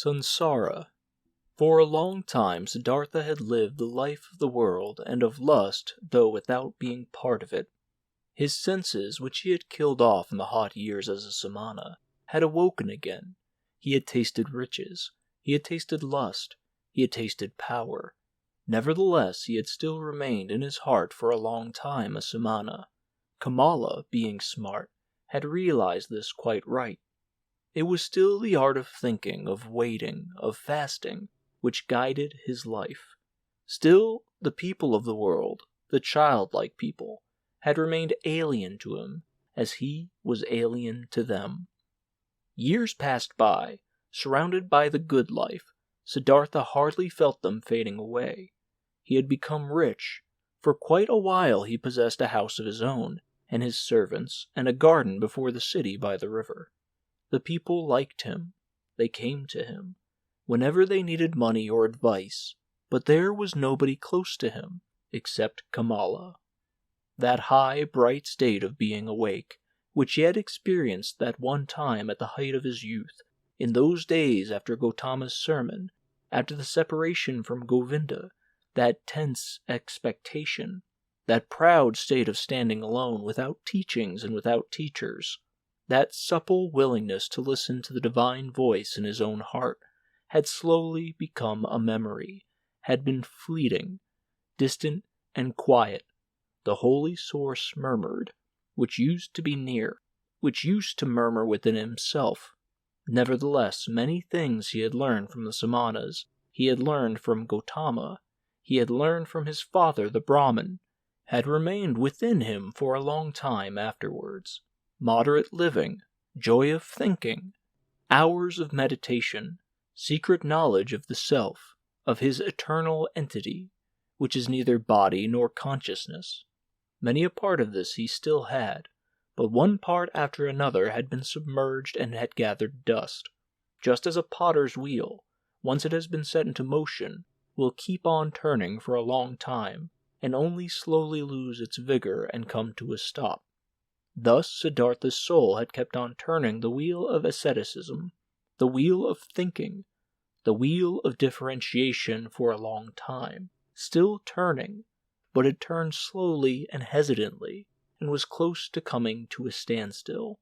Sansara. For a long time Siddhartha had lived the life of the world and of lust, though without being part of it. His senses, which he had killed off in the hot years as a samana, had awoken again. He had tasted riches, he had tasted lust, he had tasted power. Nevertheless, he had still remained in his heart for a long time a samana. Kamala, being smart, had realized this quite right. It was still the art of thinking, of waiting, of fasting, which guided his life. Still, the people of the world, the childlike people, had remained alien to him, as he was alien to them. Years passed by, surrounded by the good life. Siddhartha hardly felt them fading away. He had become rich. For quite a while he possessed a house of his own, and his servants, and a garden before the city by the river. The people liked him. They came to him whenever they needed money or advice, but there was nobody close to him except Kamala. That high, bright state of being awake, which he had experienced that one time at the height of his youth, in those days after Gautama's sermon, after the separation from Govinda, that tense expectation, that proud state of standing alone without teachings and without teachers, that supple willingness to listen to the divine voice in his own heart, had slowly become a memory, had been fleeting, distant, and quiet. The holy source murmured, which used to be near, which used to murmur within himself. Nevertheless, many things he had learned from the samanas, he had learned from Gautama, he had learned from his father the Brahmin, had remained within him for a long time afterwards. Moderate living, joy of thinking, hours of meditation, secret knowledge of the self, of his eternal entity, which is neither body nor consciousness. Many a part of this he still had, but one part after another had been submerged and had gathered dust, just as a potter's wheel, once it has been set into motion, will keep on turning for a long time, and only slowly lose its vigor and come to a stop. Thus Siddhartha's soul had kept on turning the wheel of asceticism, the wheel of thinking, the wheel of differentiation for a long time, still turning, but it turned slowly and hesitantly, and was close to coming to a standstill.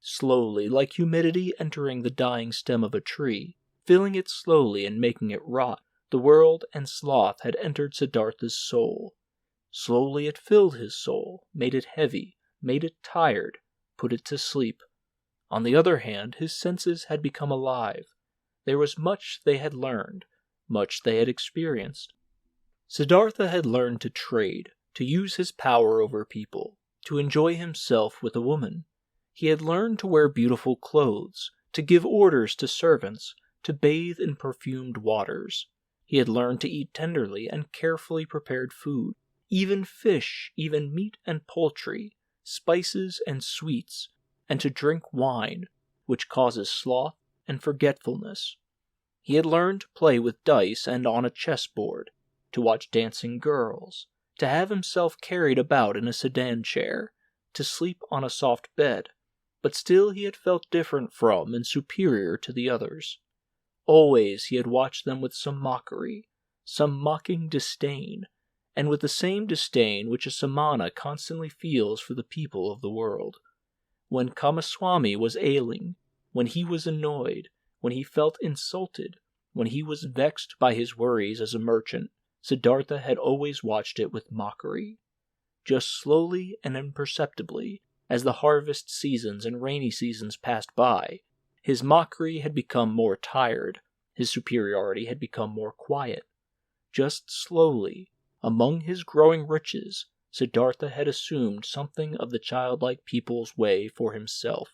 Slowly, like humidity entering the dying stem of a tree, filling it slowly and making it rot, the world and sloth had entered Siddhartha's soul. Slowly it filled his soul, made it heavy, made it tired, put it to sleep. On the other hand, his senses had become alive. There was much they had learned, much they had experienced. Siddhartha had learned to trade, to use his power over people, to enjoy himself with a woman. He had learned to wear beautiful clothes, to give orders to servants, to bathe in perfumed waters. He had learned to eat tenderly and carefully prepared food, even fish, even meat and poultry, spices and sweets, and to drink wine, which causes sloth and forgetfulness. He had learned to play with dice and on a chessboard, to watch dancing girls, to have himself carried about in a sedan chair, to sleep on a soft bed, but still he had felt different from and superior to the others. Always he had watched them with some mockery, some mocking disdain, and with the same disdain which a samana constantly feels for the people of the world. When Kamaswami was ailing, when he was annoyed, when he felt insulted, when he was vexed by his worries as a merchant, Siddhartha had always watched it with mockery. Just slowly and imperceptibly, as the harvest seasons and rainy seasons passed by, his mockery had become more tired, his superiority had become more quiet. Just slowly, among his growing riches, Siddhartha had assumed something of the childlike people's way for himself,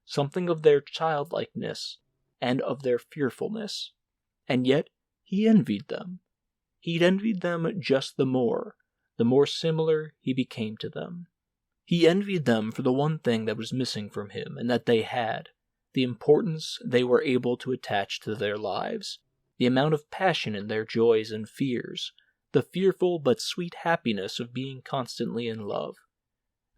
something of their childlikeness and of their fearfulness. And yet he envied them. He envied them just the more similar he became to them. He envied them for the one thing that was missing from him and that they had, the importance they were able to attach to their lives, the amount of passion in their joys and fears, the fearful but sweet happiness of being constantly in love.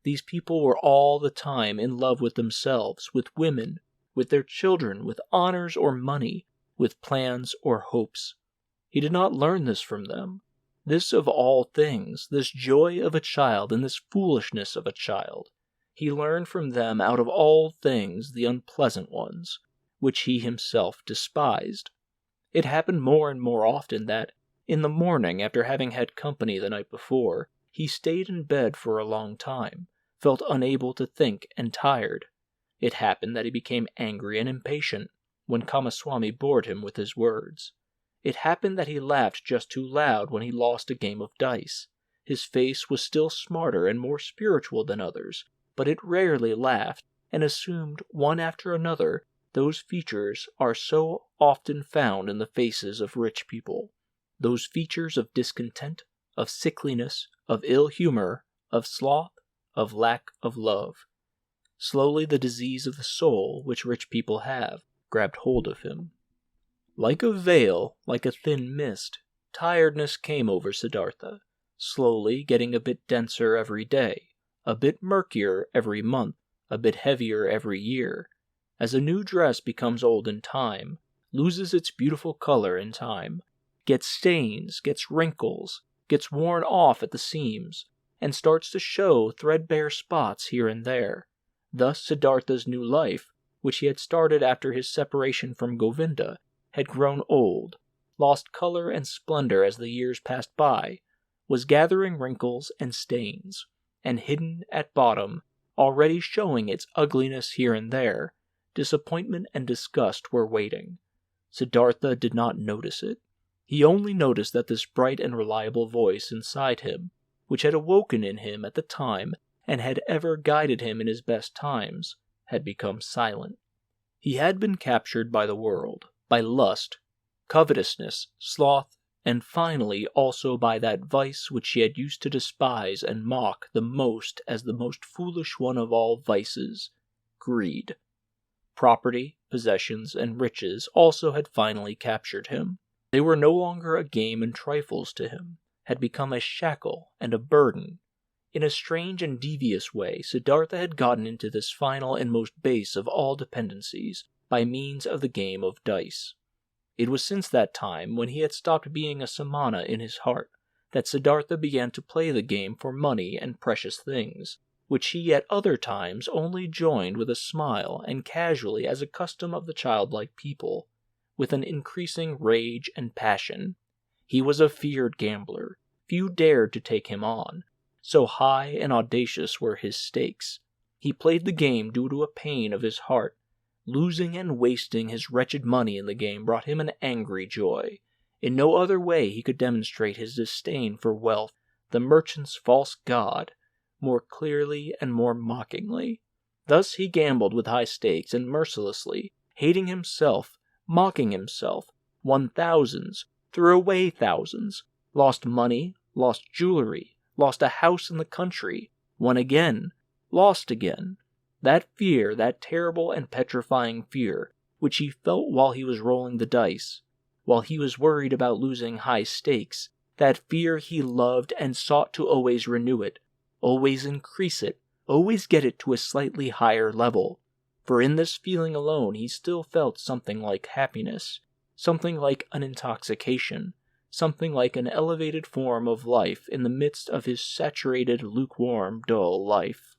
These people were all the time in love with themselves, with women, with their children, with honors or money, with plans or hopes. He did not learn this from them. This of all things, this joy of a child and this foolishness of a child, he learned from them out of all things the unpleasant ones, which he himself despised. It happened more and more often that, in the morning after having had company the night before, he stayed in bed for a long time, felt unable to think and tired. It happened that he became angry and impatient when Kamaswami bored him with his words. It happened that he laughed just too loud when he lost a game of dice. His face was still smarter and more spiritual than others, but it rarely laughed, and assumed one after another those features are so often found in the faces of rich people, those features of discontent, of sickliness, of ill humor, of sloth, of lack of love. Slowly the disease of the soul, which rich people have, grabbed hold of him. Like a veil, like a thin mist, tiredness came over Siddhartha, slowly getting a bit denser every day, a bit murkier every month, a bit heavier every year. As a new dress becomes old in time, loses its beautiful color in time, gets stains, gets wrinkles, gets worn off at the seams, and starts to show threadbare spots here and there. Thus Siddhartha's new life, which he had started after his separation from Govinda, had grown old, lost color and splendor as the years passed by, was gathering wrinkles and stains, and hidden at bottom, already showing its ugliness here and there. Disappointment and disgust were waiting. Siddhartha did not notice it. He only noticed that this bright and reliable voice inside him, which had awoken in him at the time and had ever guided him in his best times, had become silent. He had been captured by the world, by lust, covetousness, sloth, and finally also by that vice which he had used to despise and mock the most as the most foolish one of all vices, greed. Property, possessions, and riches also had finally captured him. They were no longer a game and trifles to him, had become a shackle and a burden. In a strange and devious way, Siddhartha had gotten into this final and most base of all dependencies by means of the game of dice. It was since that time, when he had stopped being a samana in his heart, that Siddhartha began to play the game for money and precious things, which he at other times only joined with a smile and casually as a custom of the childlike people, with an increasing rage and passion. He was a feared gambler. Few dared to take him on. So high and audacious were his stakes. He played the game due to a pain of his heart. Losing and wasting his wretched money in the game brought him an angry joy. In no other way he could demonstrate his disdain for wealth, the merchant's false god, more clearly and more mockingly. Thus he gambled with high stakes and mercilessly, hating himself, mocking himself, won thousands, threw away thousands, lost money, lost jewelry, lost a house in the country, won again, lost again. That fear, that terrible and petrifying fear, which he felt while he was rolling the dice, while he was worried about losing high stakes, that fear he loved and sought to always renew it, always increase it, always get it to a slightly higher level. For in this feeling alone he still felt something like happiness, something like an intoxication, something like an elevated form of life in the midst of his saturated, lukewarm, dull life.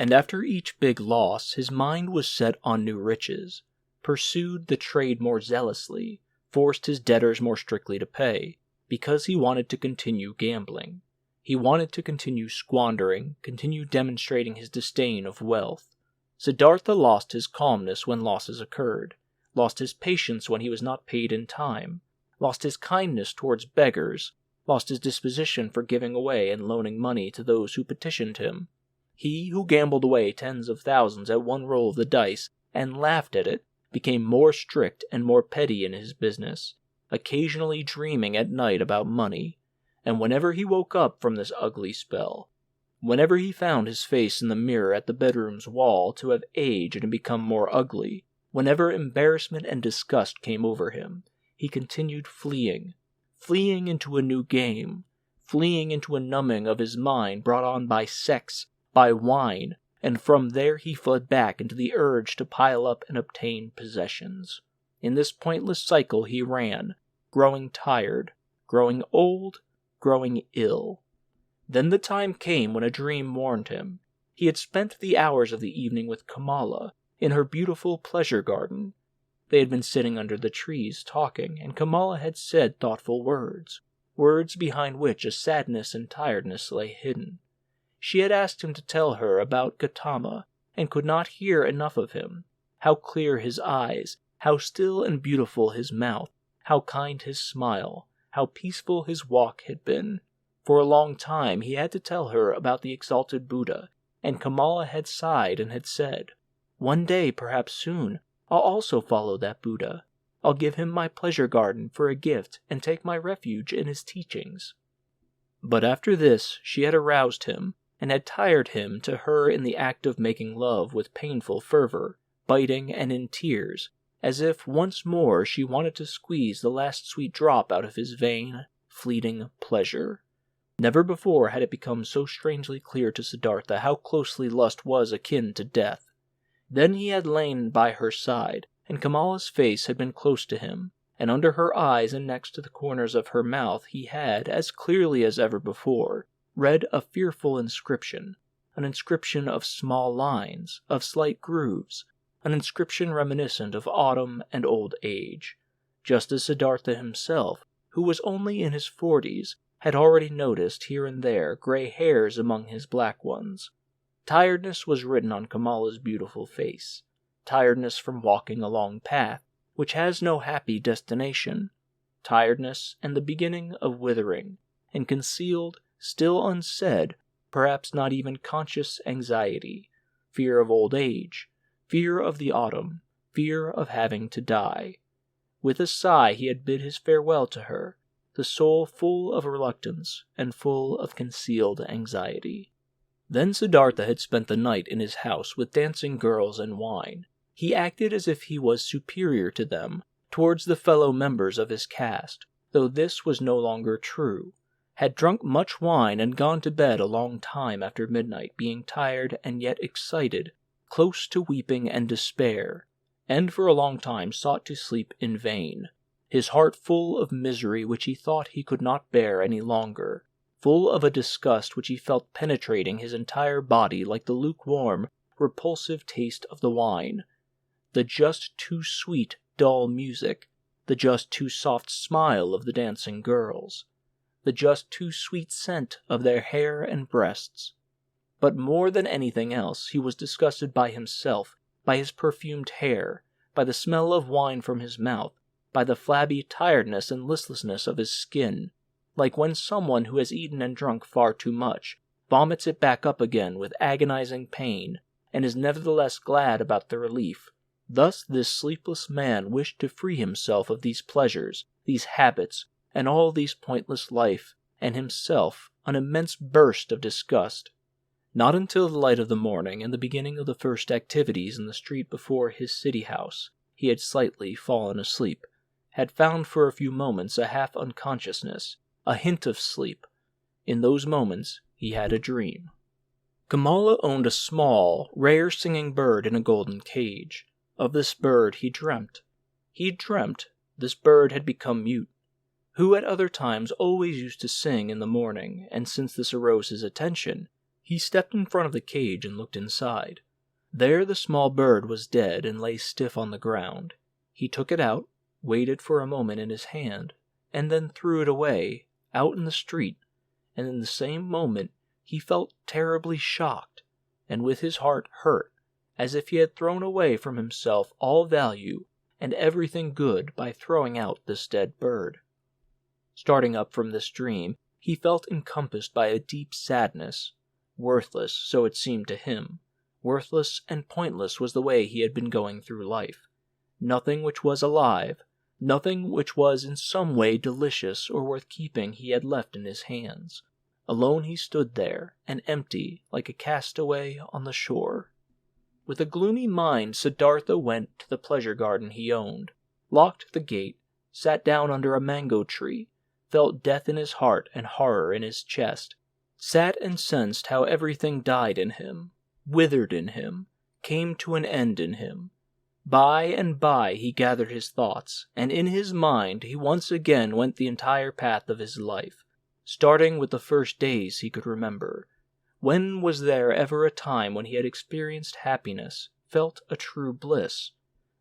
And after each big loss, his mind was set on new riches, pursued the trade more zealously, forced his debtors more strictly to pay, because he wanted to continue gambling. He wanted to continue squandering, continue demonstrating his disdain of wealth. Siddhartha lost his calmness when losses occurred, lost his patience when he was not paid in time, lost his kindness towards beggars, lost his disposition for giving away and loaning money to those who petitioned him. He who gambled away tens of thousands at one roll of the dice and laughed at it became more strict and more petty in his business, occasionally dreaming at night about money. And whenever he woke up from this ugly spell, whenever he found his face in the mirror at the bedroom's wall to have aged and become more ugly, whenever embarrassment and disgust came over him, he continued fleeing into a new game, fleeing into a numbing of his mind brought on by sex, by wine, and from there he fled back into the urge to pile up and obtain possessions. In this pointless cycle he ran, growing tired, growing old, growing ill. Then the time came when a dream warned him. He had spent the hours of the evening with Kamala in her beautiful pleasure garden. They had been sitting under the trees talking, and Kamala had said thoughtful words, words behind which a sadness and tiredness lay hidden. She had asked him to tell her about Gautama, and could not hear enough of him. How clear his eyes, how still and beautiful his mouth, how kind his smile, how peaceful his walk had been. For a long time he had to tell her about the exalted Buddha, and Kamala had sighed and had said, "One day, perhaps soon, I'll also follow that Buddha. I'll give him my pleasure garden for a gift and take my refuge in his teachings." But after this she had aroused him, and had tired him to her in the act of making love with painful fervor, biting and in tears, as if once more she wanted to squeeze the last sweet drop out of his vain, fleeting pleasure. Never before had it become so strangely clear to Siddhartha how closely lust was akin to death. Then he had lain by her side, and Kamala's face had been close to him, and under her eyes and next to the corners of her mouth he had, as clearly as ever before, read a fearful inscription, an inscription of small lines, of slight grooves, an inscription reminiscent of autumn and old age, just as Siddhartha himself, who was only in his 40s, had already noticed here and there gray hairs among his black ones. Tiredness was written on Kamala's beautiful face, tiredness from walking a long path, which has no happy destination, tiredness and the beginning of withering, and concealed, still unsaid, perhaps not even conscious anxiety, fear of old age, fear of the autumn, fear of having to die. With a sigh he had bid his farewell to her, the soul full of reluctance and full of concealed anxiety. Then Siddhartha had spent the night in his house with dancing girls and wine. He acted as if he was superior to them, towards the fellow members of his caste, though this was no longer true, had drunk much wine and gone to bed a long time after midnight, being tired and yet excited, close to weeping and despair, and for a long time sought to sleep in vain, his heart full of misery which he thought he could not bear any longer, full of a disgust which he felt penetrating his entire body like the lukewarm, repulsive taste of the wine, the just too sweet, dull music, the just too soft smile of the dancing girls, the just too sweet scent of their hair and breasts. But more than anything else, he was disgusted by himself, by his perfumed hair, by the smell of wine from his mouth, by the flabby tiredness and listlessness of his skin, like when someone who has eaten and drunk far too much vomits it back up again with agonizing pain, and is nevertheless glad about the relief. Thus this sleepless man wished to free himself of these pleasures, these habits, and all these pointless life, and himself an immense burst of disgust. Not until the light of the morning and the beginning of the first activities in the street before his city house, he had slightly fallen asleep, had found for a few moments a half unconsciousness, a hint of sleep. In those moments he had a dream. Kamala owned a small, rare singing bird in a golden cage. Of this bird he dreamt. He dreamt this bird had become mute, who at other times always used to sing in the morning, and since this arose his attention, he stepped in front of the cage and looked inside. There the small bird was dead and lay stiff on the ground. He took it out, waited for a moment in his hand, and then threw it away, out in the street, and in the same moment he felt terribly shocked, and with his heart hurt, as if he had thrown away from himself all value and everything good by throwing out this dead bird. Starting up from this dream, he felt encompassed by a deep sadness. Worthless, so it seemed to him. Worthless and pointless was the way he had been going through life. Nothing which was alive, nothing which was in some way delicious or worth keeping he had left in his hands. Alone he stood there, and empty, like a castaway on the shore. With a gloomy mind, Siddhartha went to the pleasure garden he owned, locked the gate, sat down under a mango tree, felt death in his heart and horror in his chest, sat and sensed how everything died in him, withered in him, came to an end in him. By and by he gathered his thoughts, and in his mind he once again went the entire path of his life, starting with the first days he could remember. When was there ever a time when he had experienced happiness, felt a true bliss?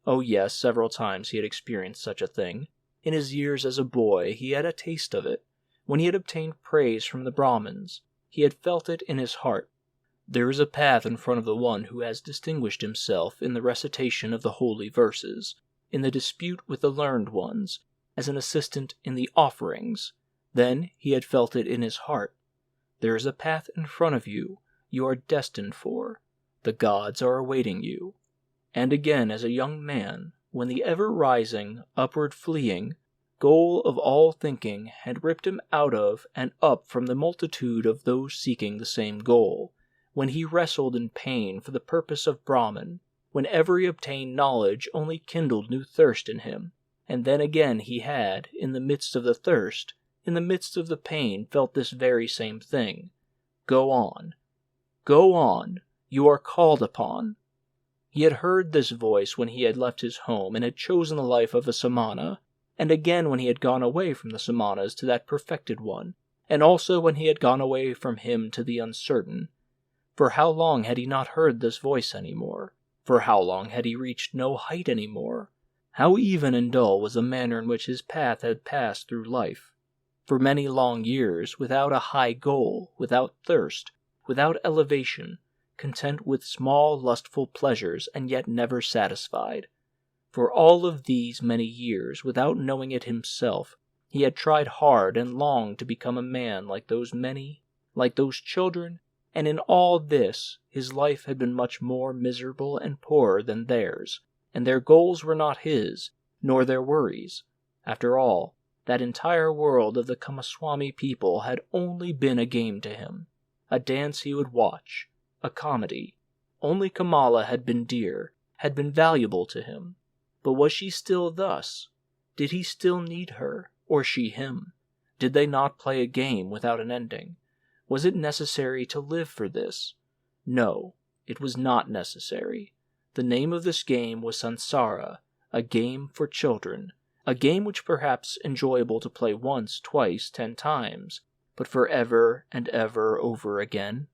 Oh yes, several times he had experienced such a thing. In his years as a boy he had a taste of it. When he had obtained praise from the Brahmins, he had felt it in his heart. There is a path in front of the one who has distinguished himself in the recitation of the holy verses, in the dispute with the learned ones, as an assistant in the offerings. Then he had felt it in his heart. There is a path in front of you are destined for. The gods are awaiting you. And again as a young man, when the ever-rising, upward-fleeing goal of all thinking had ripped him out of and up from the multitude of those seeking the same goal, when he wrestled in pain for the purpose of Brahman, when every obtained knowledge only kindled new thirst in him, and then again he had, in the midst of the thirst, in the midst of the pain, felt this very same thing. Go on. Go on. You are called upon. He had heard this voice when he had left his home and had chosen the life of a samana, and again when he had gone away from the samanas to that perfected one, and also when he had gone away from him to the uncertain. For how long had he not heard this voice any more? For how long had he reached no height any more? How even and dull was the manner in which his path had passed through life. For many long years, without a high goal, without thirst, without elevation, content with small lustful pleasures and yet never satisfied. For all of these many years, without knowing it himself, he had tried hard and long to become a man like those many, like those children, and in all this his life had been much more miserable and poorer than theirs, and their goals were not his, nor their worries. After all, that entire world of the Kamaswami people had only been a game to him, a dance he would watch, a comedy. Only Kamala had been dear, had been valuable to him. But was she still thus? Did he still need her, or she him? Did they not play a game without an ending? Was it necessary to live for this? No, it was not necessary. The name of this game was Sansara, a game for children, a game which perhaps enjoyable to play once, twice, 10 times, but for ever and ever over again.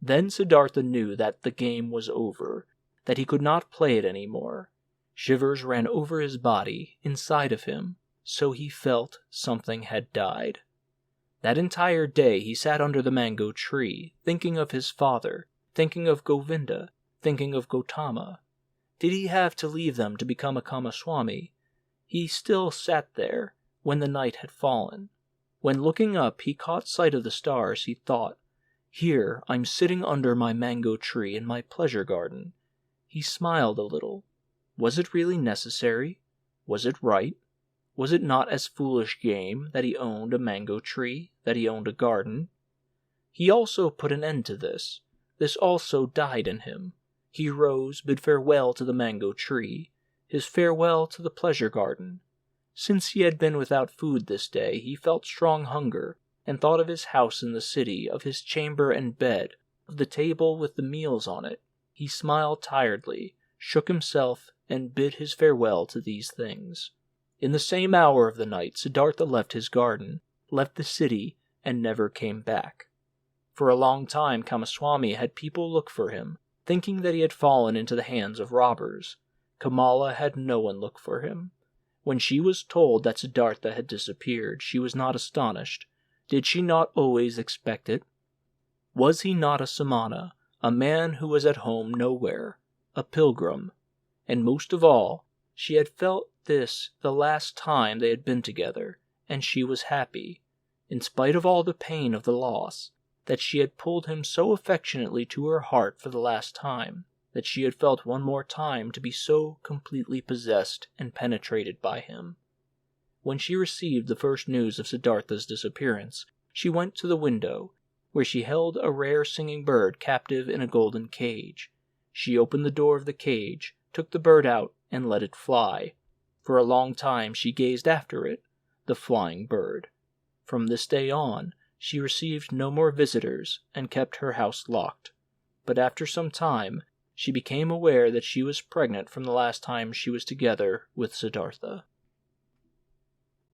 Then Siddhartha knew that the game was over, that he could not play it any more. Shivers ran over his body, inside of him, so he felt something had died. That entire day he sat under the mango tree, thinking of his father, thinking of Govinda, thinking of Gautama. Did he have to leave them to become a Kamaswami? He still sat there, when the night had fallen. When looking up he caught sight of the stars, he thought, "Here I'm sitting under my mango tree in my pleasure garden." He smiled a little. Was it really necessary? Was it right? Was it not as foolish game that he owned a mango tree, that he owned a garden? He also put an end to this. This also died in him. He rose, bid farewell to the mango tree, his farewell to the pleasure garden. Since he had been without food this day, he felt strong hunger, and thought of his house in the city, of his chamber and bed, of the table with the meals on it. He smiled tiredly, shook himself, and bid his farewell to these things. In the same hour of the night, Siddhartha left his garden, left the city, and never came back. For a long time Kamaswami had people look for him, thinking that he had fallen into the hands of robbers. Kamala had no one look for him. When she was told that Siddhartha had disappeared, she was not astonished. Did she not always expect it? Was he not a samana, a man who was at home nowhere, a pilgrim? And most of all, she had felt this the last time they had been together, and she was happy, in spite of all the pain of the loss, that she had pulled him so affectionately to her heart for the last time, that she had felt one more time to be so completely possessed and penetrated by him. When she received the first news of Siddhartha's disappearance, she went to the window, where she held a rare singing bird captive in a golden cage. She opened the door of the cage, took the bird out, and let it fly. For a long time she gazed after it, the flying bird. From this day on, she received no more visitors, and kept her house locked. But after some time, she became aware that she was pregnant from the last time she was together with Siddhartha.